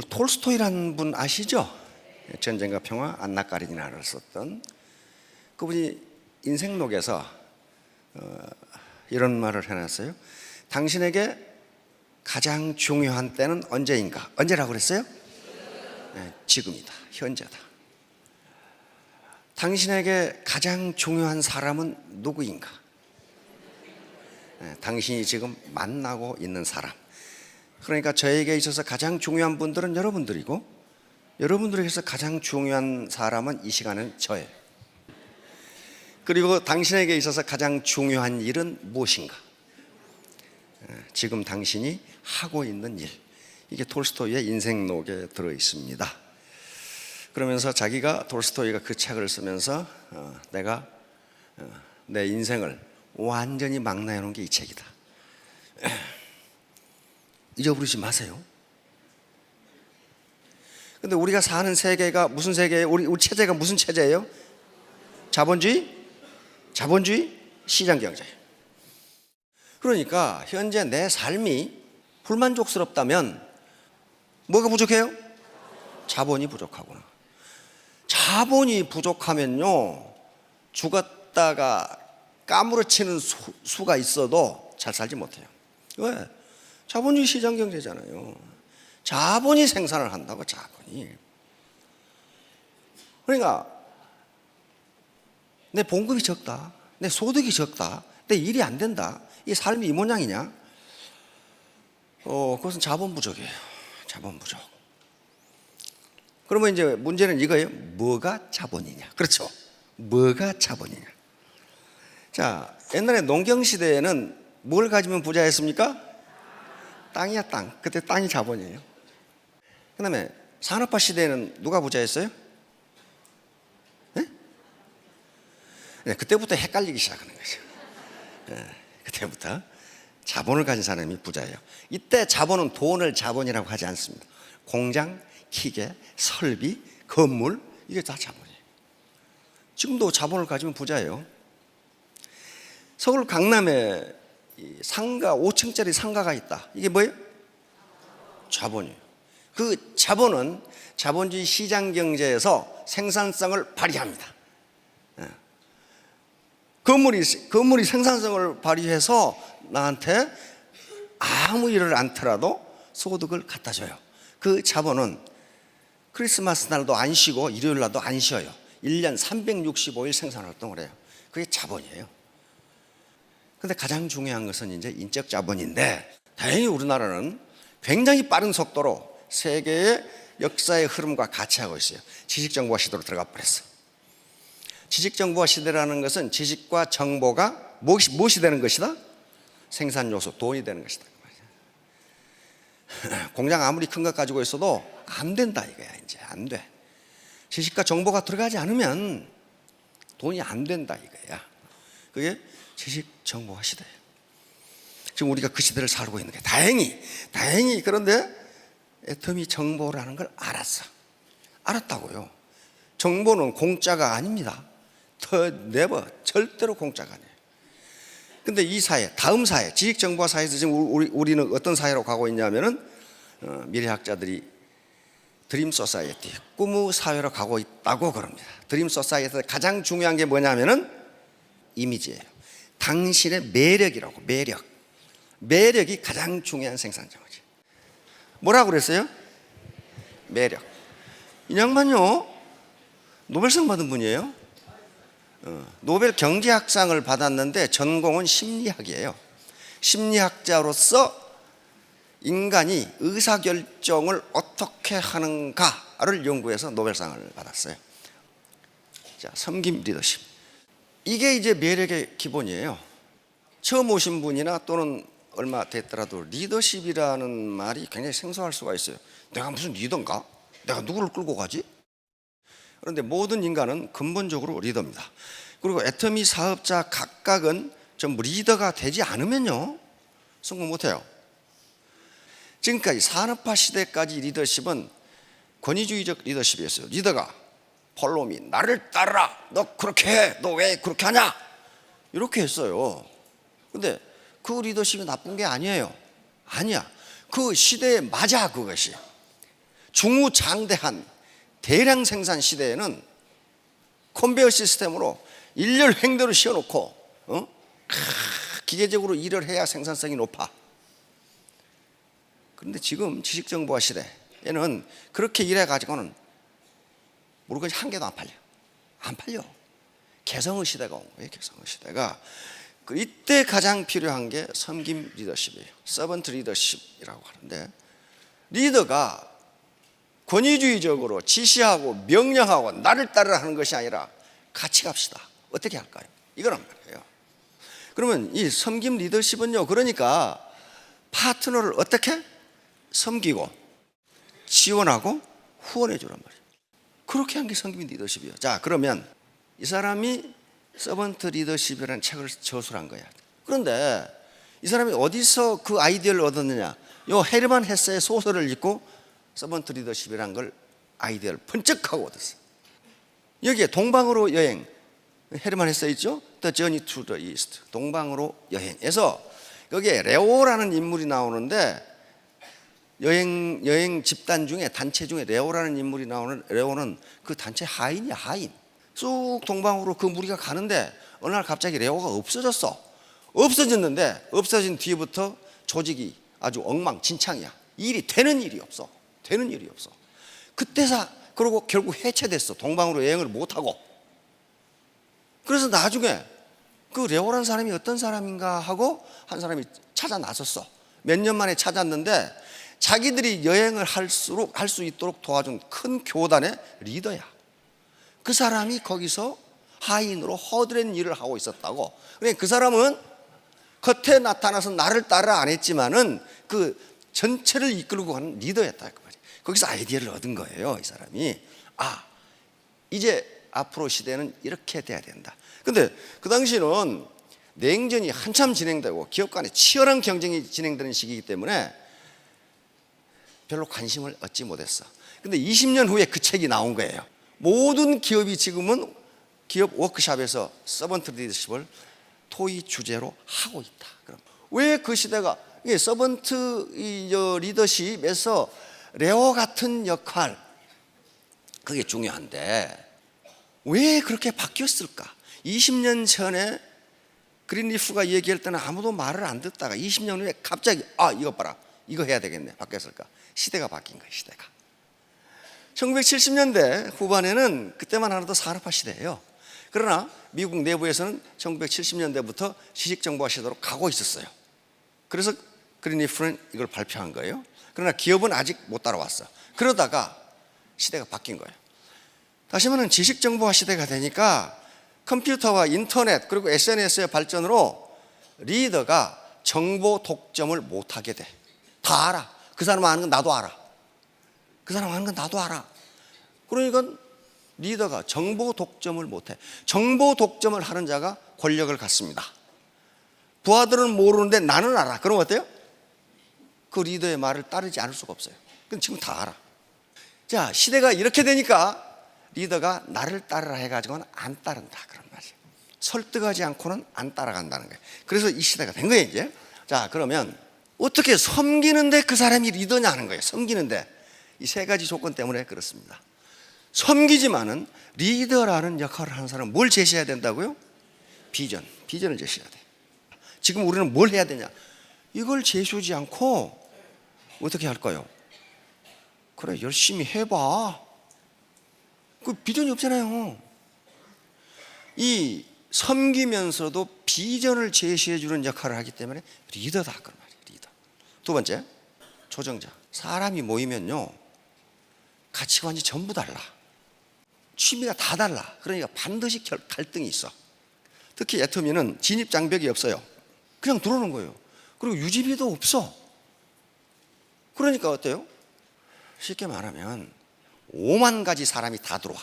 톨스토이라는 분 아시죠? 전쟁과 평화, 안나 까리니나를 썼던 그분이 인생록에서 이런 말을 해놨어요. 당신에게 가장 중요한 때는 언제인가? 언제라고 그랬어요? 네, 지금이다, 현재다. 당신에게 가장 중요한 사람은 누구인가? 네, 당신이 지금 만나고 있는 사람. 그러니까 저에게 있어서 가장 중요한 분들은 여러분들이고, 여러분들에게서 가장 중요한 사람은 이 시간은 저예요. 그리고 당신에게 있어서 가장 중요한 일은 무엇인가? 지금 당신이 하고 있는 일. 이게 톨스토이의 인생록에 들어 있습니다. 그러면서 자기가, 톨스토이가 그 책을 쓰면서 내가 내 인생을 완전히 망라해 놓은 게 이 책이다. 잊어버리지 마세요. 근데 우리가 사는 세계가 무슨 세계예요? 우리 체제가 무슨 체제예요? 자본주의? 시장경제예요. 그러니까 현재 내 삶이 불만족스럽다면 뭐가 부족해요? 자본이 부족하구나. 자본이 부족하면요, 죽었다가 까무러치는 수가 있어도 잘 살지 못해요. 왜? 자본주의 시장경제잖아요. 자본이 생산을 한다고, 자본이. 그러니까 내 봉급이 적다, 내 소득이 적다, 내 일이 안 된다, 이 삶이 이 모양이냐? 그것은 자본 부족이에요. 자본 부족. 그러면 이제 문제는 이거예요. 뭐가 자본이냐? 그렇죠. 뭐가 자본이냐? 자, 옛날에 농경시대에는 뭘 가지면 부자였습니까? 땅이야, 땅. 그때 땅이 자본이에요. 그 다음에 산업화 시대에는 누가 부자였어요? 네? 네, 그때부터 헷갈리기 시작하는 거죠. 네, 그때부터 자본을 가진 사람이 부자예요. 이때 자본은 돈을 자본이라고 하지 않습니다. 공장, 기계, 설비, 건물, 이게 다 자본이에요. 지금도 자본을 가지면 부자예요. 서울 강남에 상가, 5층짜리 상가가 있다. 이게 뭐예요? 자본이에요. 그 자본은 자본주의 시장 경제에서 생산성을 발휘합니다. 건물이 생산성을 발휘해서 나한테 아무 일을 않더라도 소득을 갖다 줘요. 그 자본은 크리스마스 날도 안 쉬고 일요일 날도 안 쉬어요. 1년 365일 생산 활동을 해요. 그게 자본이에요. 근데 가장 중요한 것은 이제 인적 자본인데, 다행히 우리나라는 굉장히 빠른 속도로 세계의 역사의 흐름과 같이 하고 있어요. 지식정보화 시대로 들어가 버렸어요. 지식정보화 시대라는 것은 지식과 정보가 무엇이 되는 것이다? 생산 요소, 돈이 되는 것이다. 공장 아무리 큰 것 가지고 있어도 안 된다 이거야. 이제 안 돼. 지식과 정보가 들어가지 않으면 돈이 안 된다 이거야. 그게 지식정보화 시대예요. 지금 우리가 그 시대를 살고 있는 게 다행히 그런데 애터미 정보라는 걸 알았다고요. 정보는 공짜가 아닙니다. 절대로 공짜가 아니에요. 근데 이 사회, 다음 사회, 지식정보화 사회에서 지금 우리는 어떤 사회로 가고 있냐면은 미래학자들이 드림 소사이어티, 꿈의 사회로 가고 있다고 그럽니다. 드림 소사이어티에서 가장 중요한 게 뭐냐면은 이미지예요. 당신의 매력이라고. 매력이 가장 중요한 생산자거지. 뭐라고 그랬어요? 매력. 이 양반요, 노벨상 받은 분이에요. 노벨 경제학상을 받았는데 전공은 심리학이에요. 심리학자로서 인간이 의사결정을 어떻게 하는가를 연구해서 노벨상을 받았어요. 자, 섬김 리더십. 이게 이제 매력의 기본이에요. 처음 오신 분이나 또는 얼마 됐더라도 리더십이라는 말이 굉장히 생소할 수가 있어요. 내가 무슨 리더인가? 내가 누구를 끌고 가지? 그런데 모든 인간은 근본적으로 리더입니다. 그리고 애터미 사업자 각각은 전부 리더가 되지 않으면요, 성공 못해요. 지금까지 산업화 시대까지 리더십은 권위주의적 리더십이었어요. 리더가 폴로미, 나를 따르라, 너 그렇게 해, 너 왜 그렇게 하냐, 이렇게 했어요. 근데 그 리더십이 나쁜 게 아니에요. 아니야. 그 시대에 맞아, 그것이. 중우장대한 대량 생산 시대에는 컨베이어 시스템으로 일렬 횡대로 씌워놓고 기계적으로 일을 해야 생산성이 높아. 그런데 지금 지식정보화 시대에는 그렇게 일해가지고는 물건이 한 개도 안 팔려. 안 팔려. 개성의 시대가 온 거예요. 개성의 시대가. 이때 가장 필요한 게 섬김 리더십이에요. 서번트 리더십이라고 하는데, 리더가 권위주의적으로 지시하고 명령하고 나를 따르라 하는 것이 아니라 같이 갑시다. 어떻게 할까요? 이거란 말이에요. 그러면 이 섬김 리더십은요, 그러니까 파트너를 어떻게 섬기고 지원하고 후원해 주란 말이에요. 그렇게 한 게 섬김 리더십이에요. 자, 그러면 이 사람이 서번트 리더십이라는 책을 저술한 거야. 그런데 이 사람이 어디서 그 아이디어를 얻었느냐? 요 헤르만 헤세의 소설을 읽고 서번트 리더십이라는 걸 아이디어를 번쩍하고 얻었어요. 여기에 동방으로 여행, 헤르만 헤세 있죠? The Journey to the East, 동방으로 여행에서 여기에 레오라는 인물이 나오는데, 여행 집단 중에, 단체 중에 레오라는 인물이 나오는, 레오는 그 단체 하인이야, 하인. 쑥 동방으로 그 무리가 가는데 어느 날 갑자기 레오가 없어졌어. 없어졌는데 없어진 뒤부터 조직이 아주 엉망진창이야. 일이 되는 일이 없어. 되는 일이 없어. 그때서 그러고 결국 해체됐어. 동방으로 여행을 못하고. 그래서 나중에 그 레오라는 사람이 어떤 사람인가 하고 한 사람이 찾아 나섰어. 몇 년 만에 찾았는데 자기들이 여행을 할 수 있도록 도와준 큰 교단의 리더야. 그 사람이 거기서 하인으로 허드렛 일을 하고 있었다고. 그러니까 그 사람은 겉에 나타나서 나를 따라 안 했지만은 그 전체를 이끌고 가는 리더였다 그 말이에요. 거기서 아이디어를 얻은 거예요. 이 사람이. 아, 이제 앞으로 시대는 이렇게 돼야 된다. 근데 그 당시는 냉전이 한참 진행되고 기업 간에 치열한 경쟁이 진행되는 시기이기 때문에 별로 관심을 얻지 못했어. 근데 20년 후에 그 책이 나온 거예요. 모든 기업이 지금은 기업 워크숍에서 서번트 리더십을 토의 주제로 하고 있다. 그럼 왜 그 시대가 서번트 리더십에서 레오 같은 역할, 그게 중요한데 왜 그렇게 바뀌었을까? 20년 전에 그린리프가 얘기할 때는 아무도 말을 안 듣다가 20년 후에 갑자기 이거 봐라, 이거 해야 되겠네, 바뀌었을까? 시대가 바뀐 거예요. 시대가 1970년대 후반에는 그때만 하나도 산업화 시대예요. 그러나 미국 내부에서는 1970년대부터 지식정보화 시대로 가고 있었어요. 그래서 그린리프는 이걸 발표한 거예요. 그러나 기업은 아직 못 따라왔어. 그러다가 시대가 바뀐 거예요. 다시 말하면 지식정보화 시대가 되니까 컴퓨터와 인터넷 그리고 SNS의 발전으로 리더가 정보 독점을 못하게 돼. 다 알아. 그 사람 아는 건 나도 알아. 그 사람 아는 건 나도 알아. 그러니까 리더가 정보 독점을 못해. 정보 독점을 하는 자가 권력을 갖습니다. 부하들은 모르는데 나는 알아. 그럼 어때요? 그 리더의 말을 따르지 않을 수가 없어요. 그건 지금 다 알아. 자, 시대가 이렇게 되니까 리더가 나를 따르라 해가지고는 안 따른다 그런 말이에요. 설득하지 않고는 안 따라간다는 거예요. 그래서 이 시대가 된 거예요 이제. 자, 그러면 어떻게 섬기는데 그 사람이 리더냐 하는 거예요. 섬기는데 이 세 가지 조건 때문에 그렇습니다. 섬기지만은 리더라는 역할을 하는 사람은 뭘 제시해야 된다고요? 비전을 제시해야 돼. 지금 우리는 뭘 해야 되냐? 이걸 제시하지 않고 어떻게 할까요? 그래, 열심히 해봐. 그 비전이 없잖아요. 이 섬기면서도 비전을 제시해 주는 역할을 하기 때문에 리더다 그런 말이에요. 리더. 두 번째, 조정자. 사람이 모이면요 가치관이 전부 달라. 취미가 다 달라. 그러니까 반드시 갈등이 있어. 특히 애터미는 진입 장벽이 없어요. 그냥 들어오는 거예요. 그리고 유지비도 없어. 그러니까 어때요? 쉽게 말하면 5만 가지 사람이 다 들어와.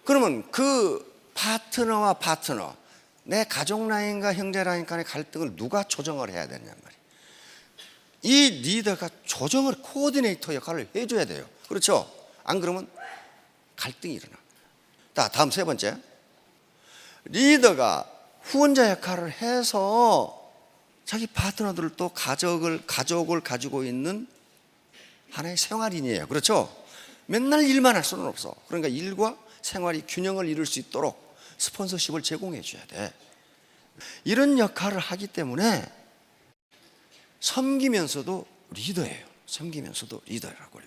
그러면 그 파트너와 파트너, 내 가족 라인과 형제 라인 간의 갈등을 누가 조정을 해야 되느냐 말이에요. 이 리더가 조정을, 코어디네이터 역할을 해줘야 돼요. 그렇죠? 안 그러면 갈등이 일어나. 자, 다음 세 번째, 리더가 후원자 역할을 해서 자기 파트너들을 또 가족을 가지고 있는 하나의 생활인이에요. 그렇죠? 맨날 일만 할 수는 없어. 그러니까 일과 생활이 균형을 이룰 수 있도록 스폰서십을 제공해 줘야 돼. 이런 역할을 하기 때문에 섬기면서도 리더예요. 섬기면서도 리더라고요.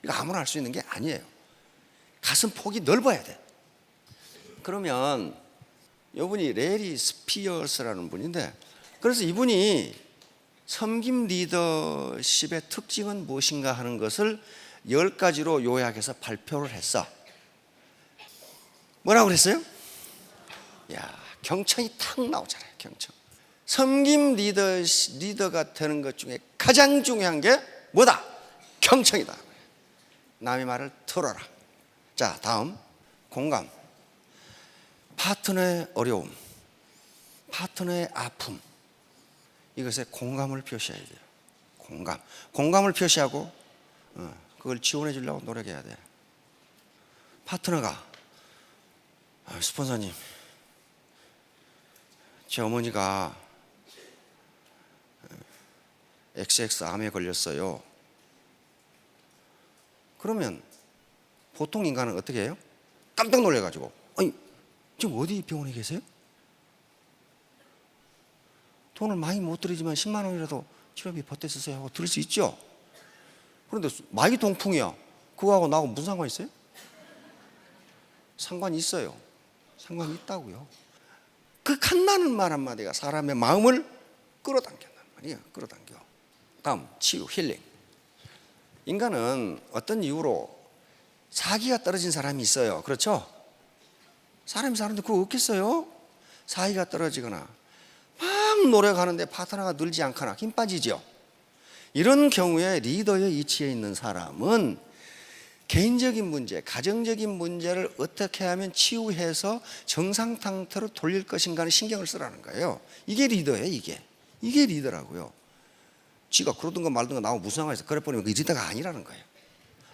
이거 아무나 할 수 있는 게 아니에요. 가슴 폭이 넓어야 돼. 그러면 이분이 레리 스피어스라는 분인데, 그래서 이분이 섬김 리더십의 특징은 무엇인가 하는 것을 10가지로 요약해서 발표를 했어. 뭐라고 그랬어요? 야, 경청이 탁 나오잖아요. 경청. 섬김 리더가 되는 것 중에 가장 중요한 게 뭐다? 경청이다. 남의 말을 들어라. 자, 다음 공감. 파트너의 어려움, 파트너의 아픔, 이것에 공감을 표시해야 돼요. 공감을 표시하고 그걸 지원해 주려고 노력해야 돼. 파트너가 스폰서님, 제 어머니가 XX암에 걸렸어요. 그러면 보통 인간은 어떻게 해요? 깜짝 놀래가지고, 아니 지금 어디 병원에 계세요? 돈을 많이 못 드리지만 10만 원이라도 치료비 보태 쓰세요 하고 들을 수 있죠. 그런데 마이 동풍이야. 그거하고 나하고 무슨 상관이 있어요? 상관이 있어요. 상관이 있다고요. 그 간단한 말 한마디가 사람의 마음을 끌어당긴단 말이에요. 끌어당겨. 다음 치유, 힐링. 인간은 어떤 이유로 사기가 떨어진 사람이 있어요. 그렇죠? 사람이 사는데 그거 없겠어요? 사기가 떨어지거나 막 노력하는데 파트너가 늘지 않거나 힘 빠지죠. 이런 경우에 리더의 위치에 있는 사람은 개인적인 문제, 가정적인 문제를 어떻게 하면 치유해서 정상 상태로 돌릴 것인가는 신경을 쓰라는 거예요. 이게 리더예요. 이게 리더라고요. 지가 그러든가 말든가 나하고 무슨 상관이 있어. 그래 버리면 그 리더가 아니라는 거예요.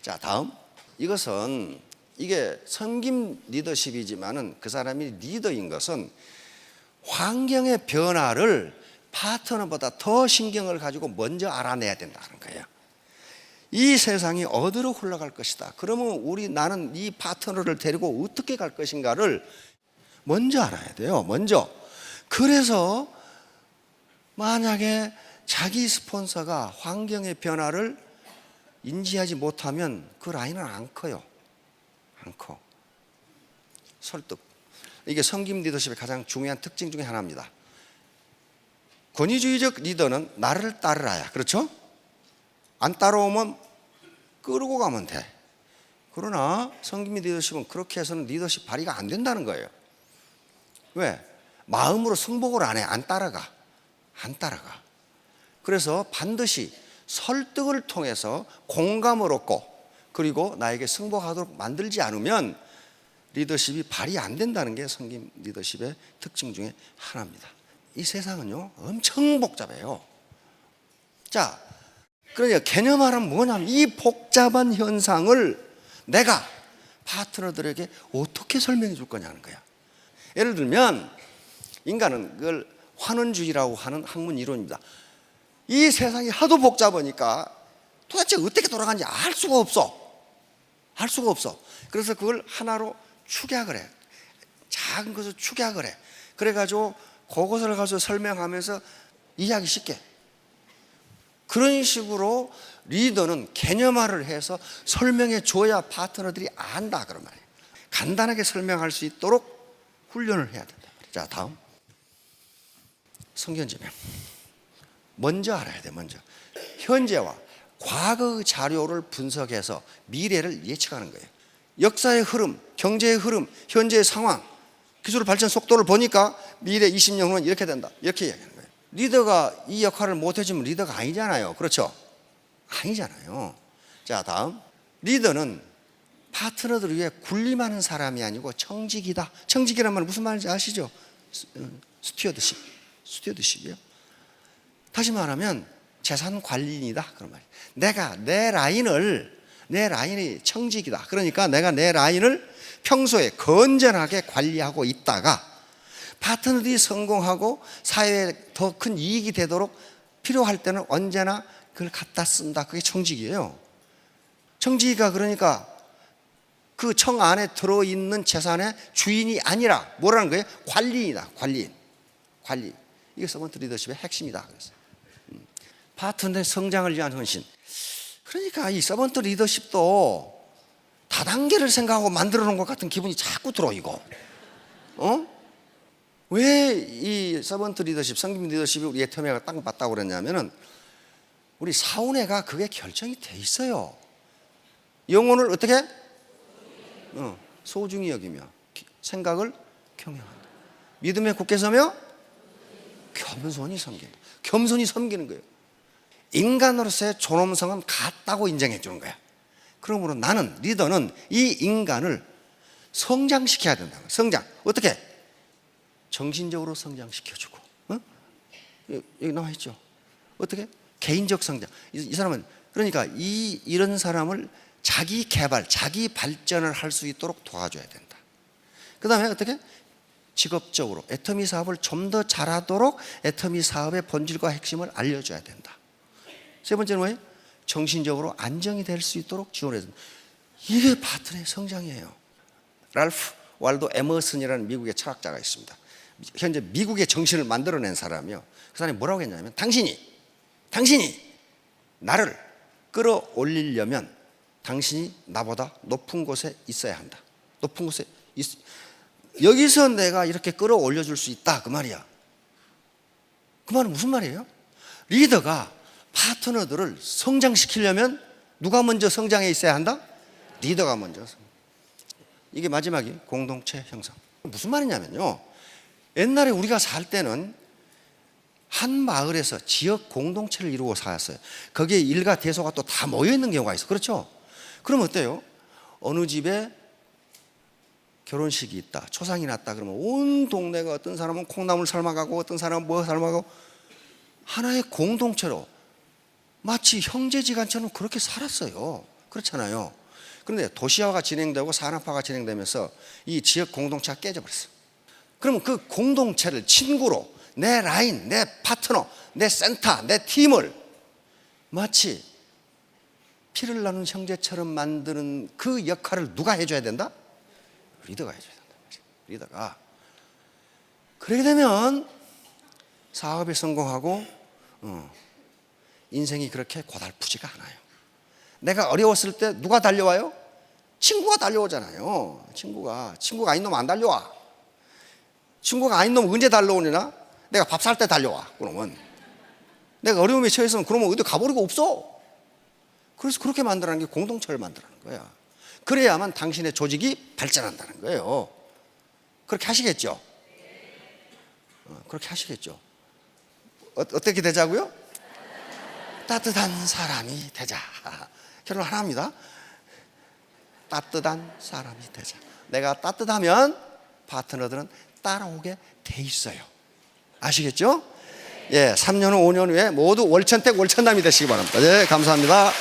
자, 다음. 이것은 이게 섬김 리더십이지만은 그 사람이 리더인 것은 환경의 변화를 파트너보다 더 신경을 가지고 먼저 알아내야 된다는 거예요. 이 세상이 어디로 흘러갈 것이다. 그러면 나는 이 파트너를 데리고 어떻게 갈 것인가를 먼저 알아야 돼요. 먼저. 그래서 만약에 자기 스폰서가 환경의 변화를 인지하지 못하면 그 라인은 안 커요. 안 커. 설득. 이게 섬김 리더십의 가장 중요한 특징 중에 하나입니다. 권위주의적 리더는 나를 따르라야. 그렇죠? 안 따라오면 끌고 가면 돼. 그러나 섬김 리더십은 그렇게 해서는 리더십 발휘가 안 된다는 거예요. 왜? 마음으로 승복을 안 해. 안 따라가. 그래서 반드시 설득을 통해서 공감을 얻고 그리고 나에게 승복하도록 만들지 않으면 리더십이 발휘 안 된다는 게 섬김 리더십의 특징 중에 하나입니다. 이 세상은요 엄청 복잡해요. 자, 그러니까 개념화는 뭐냐면 이 복잡한 현상을 내가 파트너들에게 어떻게 설명해 줄 거냐는 거야. 예를 들면 인간은 그걸 환원주의라고 하는 학문 이론입니다. 이 세상이 하도 복잡하니까 도대체 어떻게 돌아가는지 알 수가 없어. 그래서 그걸 하나로 축약을 해. 작은 것을 축약을 해. 그래가지고 그것을 가서 설명하면서 이해하기 쉽게. 그런 식으로 리더는 개념화를 해서 설명해 줘야 파트너들이 안다 그런 말이에요. 간단하게 설명할 수 있도록 훈련을 해야 된다. 자, 다음 성견지명. 먼저 알아야 돼. 먼저 현재와 과거의 자료를 분석해서 미래를 예측하는 거예요. 역사의 흐름, 경제의 흐름, 현재의 상황, 기술 발전 속도를 보니까 미래 20년 후는 이렇게 된다. 이렇게 이야기하는 거예요. 리더가 이 역할을 못 해주면 리더가 아니잖아요. 그렇죠? 아니잖아요. 자, 다음. 리더는 파트너들 위해 군림하는 사람이 아니고 청직이다. 청직이란 말은 무슨 말인지 아시죠? 스튜어드십이요. 다시 말하면 재산 관리인이다 그런 말이에요. 내가 내 라인이 청직이다. 그러니까 내가 내 라인을 평소에 건전하게 관리하고 있다가 파트너들이 성공하고 사회에 더 큰 이익이 되도록 필요할 때는 언제나 그걸 갖다 쓴다. 그게 청직이에요. 청지기가 그러니까 그 청 안에 들어있는 재산의 주인이 아니라 뭐라는 거예요? 관리인이다. 관리. 이게 서번트 리더십의 핵심이다. 그래서 파트너의 성장을 위한 헌신. 그러니까 이 서번트 리더십도 다단계를 생각하고 만들어 놓은 것 같은 기분이 자꾸 들어. 이거 왜 이 서번트 리더십, 성김 리더십이 우리 애터미가 딱 맞다고 그랬냐면은 우리 사운회가 그게 결정이 돼 있어요. 영혼을 어떻게? 소중히 여기며 생각을 경영한다. 믿음에 굳게 서며 겸손히 섬긴다. 겸손히 섬기는 거예요. 인간으로서의 존엄성은 같다고 인정해 주는 거야. 그러므로 나는, 리더는 이 인간을 성장시켜야 된다. 성장. 어떻게? 정신적으로 성장시켜주고, 여기 나와 있죠. 어떻게? 개인적 성장. 이 사람은 그러니까 이런 사람을 자기 개발, 자기 발전을 할 수 있도록 도와줘야 된다. 그 다음에 어떻게? 직업적으로 애터미 사업을 좀 더 잘하도록 애터미 사업의 본질과 핵심을 알려줘야 된다. 세 번째는 뭐예요? 정신적으로 안정이 될 수 있도록 지원해야 된다. 이게 파트너의 성장이에요. 랄프 왈도 에머슨이라는 미국의 철학자가 있습니다. 현재 미국의 정신을 만들어낸 사람이요. 그 사람이 뭐라고 했냐면 당신이 나를 끌어올리려면 당신이 나보다 높은 곳에 있어야 한다. 높은 곳에 여기서 내가 이렇게 끌어올려 줄 수 있다. 그 말이야. 그 말은 무슨 말이에요? 리더가 파트너들을 성장시키려면 누가 먼저 성장해 있어야 한다? 리더가 먼저. 이게 마지막이 공동체 형성. 무슨 말이냐면요, 옛날에 우리가 살 때는 한 마을에서 지역 공동체를 이루고 살았어요. 거기에 일가 대소가 또 다 모여있는 경우가 있어. 그렇죠? 그럼 어때요? 어느 집에 결혼식이 있다, 초상이 났다 그러면 온 동네가, 어떤 사람은 콩나물 삶아가고 어떤 사람은 뭐 삶아가고 하나의 공동체로 마치 형제지간처럼 그렇게 살았어요. 그렇잖아요. 그런데 도시화가 진행되고 산업화가 진행되면서 이 지역 공동체가 깨져버렸어요. 그러면 그 공동체를 친구로, 내 라인, 내 파트너, 내 센터, 내 팀을 마치 피를 나눈 형제처럼 만드는 그 역할을 누가 해줘야 된다? 리더가 해줘야 된다. 리더가. 그렇게 되면 사업에 성공하고 인생이 그렇게 고달프지가 않아요. 내가 어려웠을 때 누가 달려와요? 친구가 달려오잖아요. 친구가 아닌 놈 안 달려와. 친구가 아닌 놈 언제 달려오느냐? 내가 밥 살 때 달려와. 그러면 내가 어려움에 처했으면 그러면 어디 가버리고 없어. 그래서 그렇게 만들어낸 게 공동체를 만들어낸 거야. 그래야만 당신의 조직이 발전한다는 거예요. 그렇게 하시겠죠? 그렇게 하시겠죠? 어떻게 되자고요? 따뜻한 사람이 되자. 결론 하나입니다. 따뜻한 사람이 되자. 내가 따뜻하면 파트너들은 따라오게 돼 있어요. 아시겠죠? 예, 3년 후, 5년 후에 모두 월천택 월천남이 되시기 바랍니다. 예, 감사합니다.